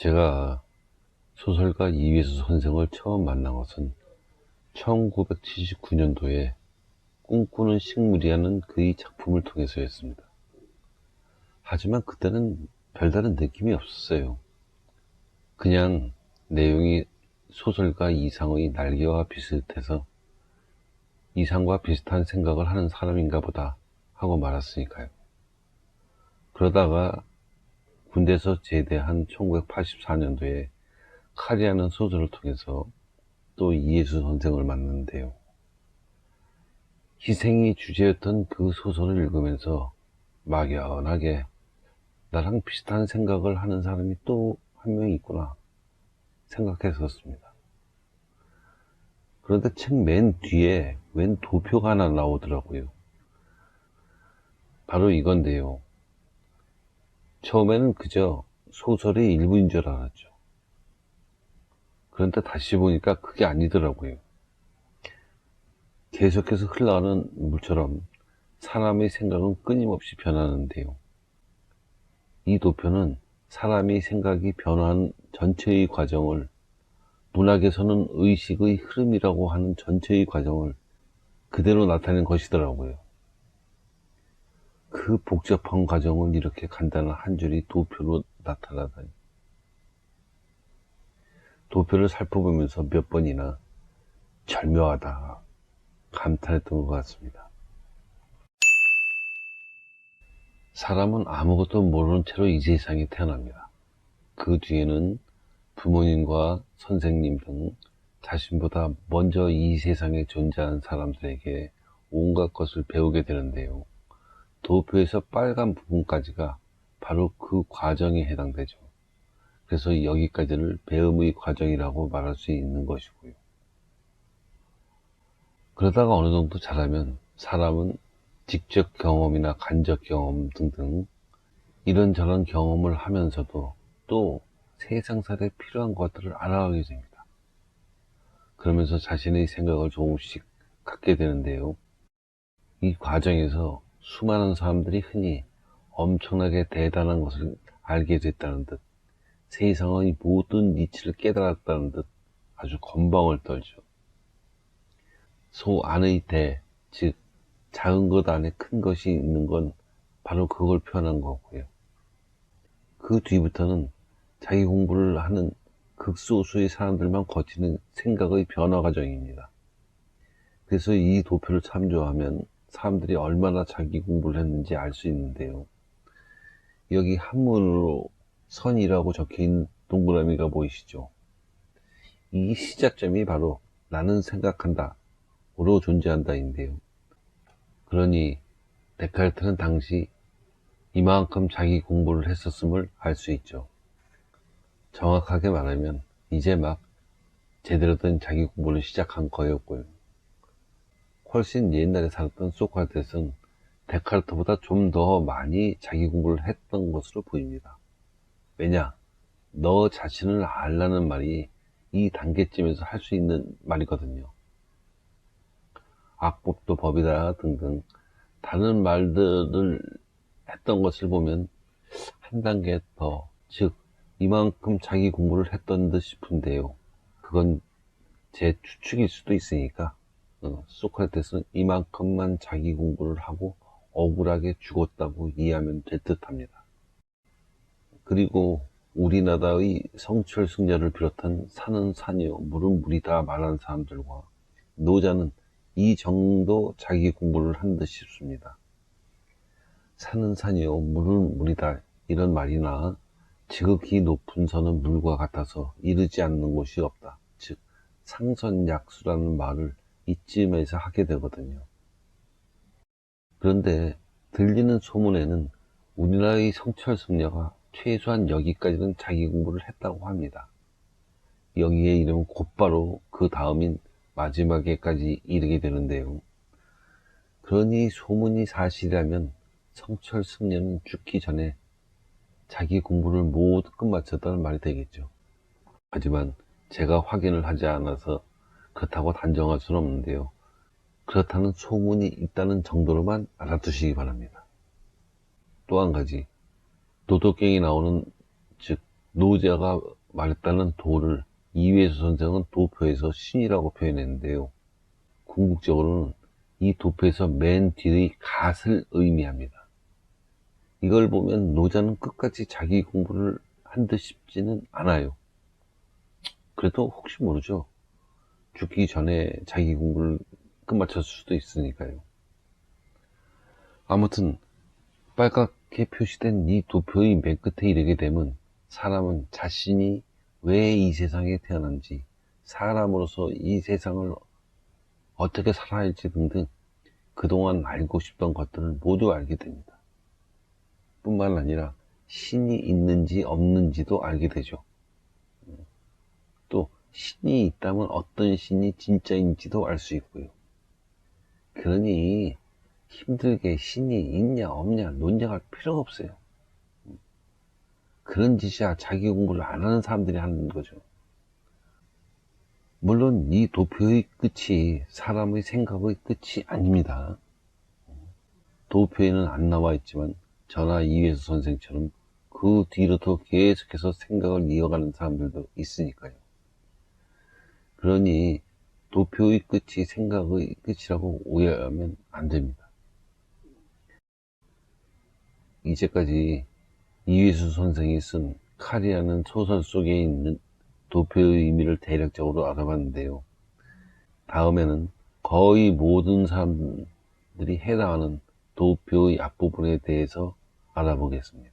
제가 소설가 이회수 선생을 처음 만난 것은 1979년도에 꿈꾸는 식물이라는 그의 작품을 통해서였습니다. 하지만 그때는 별다른 느낌이 없었어요. 그냥 내용이 소설가 이상의 날개와 비슷해서 이상과 비슷한 생각을 하는 사람인가 보다 하고 말았으니까요. 그러다가 군대에서 제대한 1984년도에 칼이라는 소설을 통해서 또 이혜수 선생을 만났는데요. 희생이 주제였던 그 소설을 읽으면서 막연하게 나랑 비슷한 생각을 하는 사람이 또 한 명 있구나 생각했었습니다. 그런데 책 맨 뒤에 웬 도표가 하나 나오더라고요. 바로 이건데요. 처음에는 그저 소설의 일부인 줄 알았죠. 그런데 다시 보니까 그게 아니더라고요. 계속해서 흘러가는 물처럼 사람의 생각은 끊임없이 변하는데요. 이 도표는 사람의 생각이 변화하는 전체의 과정을, 문학에서는 의식의 흐름이라고 하는 전체의 과정을 그대로 나타낸 것이더라고요. 그 복잡한 과정을 이렇게 간단한 한 줄이 도표로 나타나다니. 도표를 살펴보면서 몇 번이나 절묘하다 감탄했던 것 같습니다. 사람은 아무것도 모르는 채로 이 세상에 태어납니다. 그 뒤에는 부모님과 선생님 등 자신보다 먼저 이 세상에 존재한 사람들에게 온갖 것을 배우게 되는데요. 도표에서 빨간 부분까지가 바로 그 과정에 해당되죠. 그래서 여기까지를 배움의 과정이라고 말할 수 있는 것이고요. 그러다가 어느 정도 자라면 사람은 직접 경험이나 간접 경험 등등 이런저런 경험을 하면서도 또 세상살에 필요한 것들을 알아가게 됩니다. 그러면서 자신의 생각을 조금씩 갖게 되는데요. 이 과정에서 수많은 사람들이 흔히 엄청나게 대단한 것을 알게 됐다는 듯, 세상의 모든 이치를 깨달았다는 듯 아주 건방을 떨죠. 소 안의 대, 즉 작은 것 안에 큰 것이 있는 건 바로 그걸 표현한 거고요. 그 뒤부터는 자기 공부를 하는 극소수의 사람들만 거치는 생각의 변화 과정입니다. 그래서 이 도표를 참조하면 사람들이 얼마나 자기 공부를 했는지 알 수 있는데요. 여기 한문으로 선이라고 적혀있는 동그라미가 보이시죠? 이 시작점이 바로 나는 생각한다, 으로 존재한다인데요. 그러니 데카르트는 당시 이만큼 자기 공부를 했었음을 알 수 있죠. 정확하게 말하면 이제 막 제대로 된 자기 공부를 시작한 거였고요. 훨씬 옛날에 살았던 소크라테스는 데카르트보다 좀 더 많이 자기 공부를 했던 것으로 보입니다. 왜냐? 너 자신을 알라는 말이 이 단계쯤에서 할 수 있는 말이거든요. 악법도 법이다 등등 다른 말들을 했던 것을 보면 한 단계 더, 즉 이만큼 자기 공부를 했던 듯 싶은데요. 그건 제 추측일 수도 있으니까 소크라테스는 이만큼만 자기 공부를 하고 억울하게 죽었다고 이해하면 될 듯합니다. 그리고 우리나라의 성철승려를 비롯한 산은 산이요 물은 물이다 말하는 사람들과 노자는 이 정도 자기 공부를 한 듯 싶습니다. 산은 산이요 물은 물이다 이런 말이나 지극히 높은 선은 물과 같아서 이르지 않는 곳이 없다, 즉 상선약수라는 말을 이쯤에서 하게 되거든요. 그런데 들리는 소문에는 우리나라의 성철승려가 최소한 여기까지는 자기 공부를 했다고 합니다. 여기에 이르면 곧바로 그 다음인 마지막에까지 이르게 되는데요. 그러니 소문이 사실이라면 성철승려는 죽기 전에 자기 공부를 모두 끝마쳤다는 말이 되겠죠. 하지만 제가 확인을 하지 않아서 그렇다고 단정할 수는 없는데요. 그렇다는 소문이 있다는 정도로만 알아두시기 바랍니다. 또 한 가지, 도덕경이 나오는, 즉 노자가 말했다는 도를 이회수 선생은 도표에서 신이라고 표현했는데요. 궁극적으로는 이 도표에서 맨 뒤의 갓을 의미합니다. 이걸 보면 노자는 끝까지 자기 공부를 한 듯 싶지는 않아요. 그래도 혹시 모르죠. 죽기 전에 자기 공부를 끝마쳤을 수도 있으니까요. 아무튼 빨갛게 표시된 이 도표의 맨 끝에 이르게 되면 사람은 자신이 왜 이 세상에 태어난지, 사람으로서 이 세상을 어떻게 살아야 할지 등등 그동안 알고 싶던 것들을 모두 알게 됩니다. 뿐만 아니라 신이 있는지 없는지도 알게 되죠. 또 신이 있다면 어떤 신이 진짜인지도 알 수 있고요. 그러니 힘들게 신이 있냐 없냐 논쟁할 필요가 없어요. 그런 짓이야 자기 공부를 안 하는 사람들이 하는 거죠. 물론 이 도표의 끝이 사람의 생각의 끝이 아닙니다. 도표에는 안 나와 있지만 저나 이회수 선생처럼 그 뒤로도 계속해서 생각을 이어가는 사람들도 있으니까요. 그러니 도표의 끝이 생각의 끝이라고 오해하면 안 됩니다. 이제까지 이회수 선생이 쓴 칼이라는 소설 속에 있는 도표의 의미를 대략적으로 알아봤는데요. 다음에는 거의 모든 사람들이 해당하는 도표의 앞부분에 대해서 알아보겠습니다.